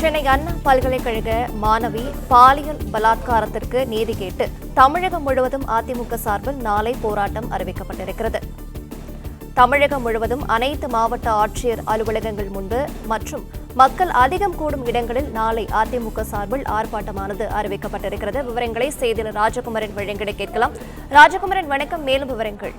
சென்னை அண்ணா பல்கலைக்கழக மாணவி பாலியல் பலாத்காரத்திற்கு நீதி கேட்டு தமிழகம் முழுவதும் அதிமுக சார்பில் நாளை போராட்டம் அறிவிக்கப்பட்டிருக்கிறது. தமிழகம் முழுவதும் அனைத்து மாவட்ட ஆட்சியர் அலுவலகங்கள் முன்பு மற்றும் மக்கள் அதிகம் கூடும் இடங்களில் நாளை அதிமுக சார்பில் ஆர்ப்பாட்டமானது அறிவிக்கப்பட்டிருக்கிறது. விவரங்களை செய்தியாளர் ராஜகுமரன் வழங்கிட கேட்கலாம். ராஜகுமரன், வணக்கம். மேலும் விவரங்கள்.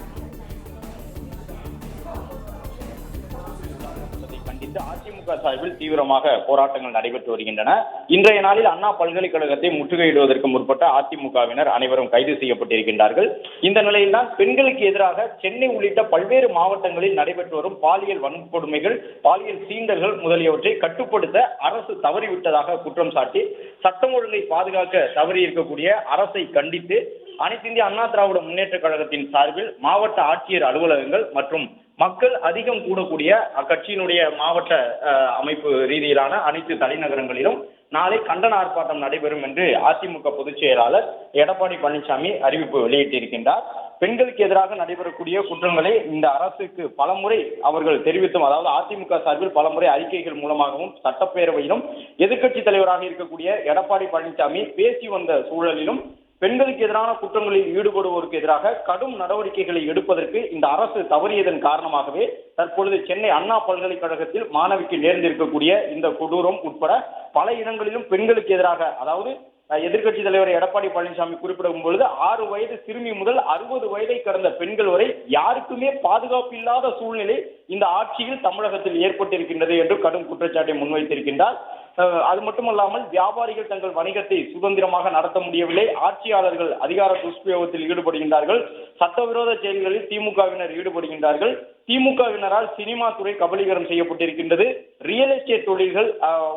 அதிமுக சார்பில் தீவிரமாக போராட்டங்கள் நடைபெற்று வருகின்றன. இன்றைய நாளில் அண்ணா பல்கலைக்கழகத்தை முற்றுகையிடுவதற்கு முற்பட்ட அதிமுகவினர் அனைவரும் கைது செய்யப்பட்டிருக்கின்றார்கள். இந்த நிலையில்தான் பெண்களுக்கு எதிராக சென்னை உள்ளிட்ட பல்வேறு மாவட்டங்களில் நடைபெற்று வரும் பாலியல் வன்கொடுமைகள், பாலியல் சீண்டல்கள் முதலியவற்றை கட்டுப்படுத்த அரசு தவறிவிட்டதாக குற்றம் சாட்டி சட்டம் ஒழுங்கை பாதுகாக்க தவறி இருக்கக்கூடிய அரசை கண்டித்து அனைத்து இந்திய அண்ணா திராவிட முன்னேற்ற கழகத்தின் சார்பில் மாவட்ட ஆட்சியர் அலுவலகங்கள் மற்றும் மக்கள் அதிகம் கூடக்கூடிய அக்கட்சியினுடைய மாவட்ட அமைப்பு ரீதியிலான அனைத்து தலைநகரங்களிலும் நாளை கண்டன ஆர்ப்பாட்டம் நடைபெறும் என்று அதிமுக பொதுச் செயலாளர் எடப்பாடி பழனிசாமி அறிவிப்பு வெளியிட்டிருக்கின்றார். பெண்களுக்கு எதிராக நடைபெறக்கூடிய குற்றங்களை இந்த அரசுக்கு பலமுறை அவர்கள் தெரிவித்தும், அதாவது அதிமுக சார்பில் பலமுறை அறிக்கைகள் மூலமாகவும் சட்டப்பேரவையிலும் எதிர்க்கட்சி தலைவராக இருக்கக்கூடிய எடப்பாடி பழனிசாமி பேசி வந்த சூழலிலும் பெண்களுக்கு எதிரான குற்றங்களில் ஈடுபடுவோருக்கு எதிராக கடும் நடவடிக்கைகளை எடுப்பதற்கு இந்த அரசு தவறியதன் காரணமாகவே தற்பொழுது சென்னை அண்ணா பல்கலைக்கழகத்தில் மாணவிக்கு நேர்ந்திருக்கக்கூடிய இந்த கொடூரம் உட்பட பல இடங்களிலும் பெண்களுக்கு எதிராக, அதாவது எதிர்க்கட்சி தலைவர் எடப்பாடி பழனிசாமி குறிப்பிடும் பொழுது 6 வயது சிறுமி முதல் 60 வயதை கடந்த பெண்கள் வரை யாருக்குமே பாதுகாப்பு இல்லாத சூழ்நிலை இந்த ஆட்சியில் தமிழகத்தில் ஏற்பட்டிருக்கின்றது என்று கடும் குற்றச்சாட்டை முன்வைத்திருக்கின்றார். அது மட்டுமல்லாமல் வியாபாரிகள் தங்கள் வணிகத்தை சுதந்திரமாக நடத்த முடியவில்லை, ஆட்சியாளர்கள் அதிகார துஷ்பிரயோகத்தில் ஈடுபடுகின்றார்கள், சட்டவிரோத செயல்களில் திமுகவினர் ஈடுபடுகின்றார்கள், திமுகவினரால் சினிமா துறை கபலீகரம் செய்யப்பட்டிருக்கின்றது, ரியல் எஸ்டேட் தொழில்கள்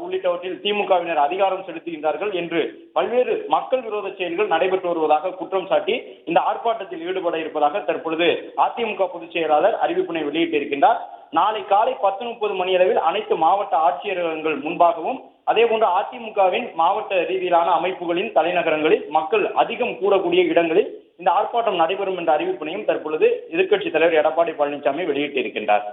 உள்ளிட்டவற்றில் திமுகவினர் அதிகாரம் செலுத்துகின்றார்கள் என்று பல்வேறு மக்கள் விரோத செயல்கள் நடைபெற்று வருவதாக குற்றம் சாட்டி இந்த ஆர்ப்பாட்டத்தில் ஈடுபட இருப்பதாக தற்பொழுது அதிமுக பொதுச் செயலாளர் அறிவிப்பினை வெளியிட்டிருக்கின்றார். நாளை காலை 10:30 மணியளவில் அனைத்து மாவட்ட ஆட்சியர்கள் முன்பாகவும் அதேபோன்று அதிமுகவின் மாவட்ட ரீதியிலான அமைப்புகளின் தலைநகரங்களில் மக்கள் அதிகம் கூடக்கூடிய இடங்களில் இந்த ஆர்ப்பாட்டம் நடைபெறும் என்ற அறிவிப்பினையும் தற்பொழுது எதிர்க்கட்சித் தலைவர் எடப்பாடி பழனிசாமி வெளியிட்டிருக்கின்றார்.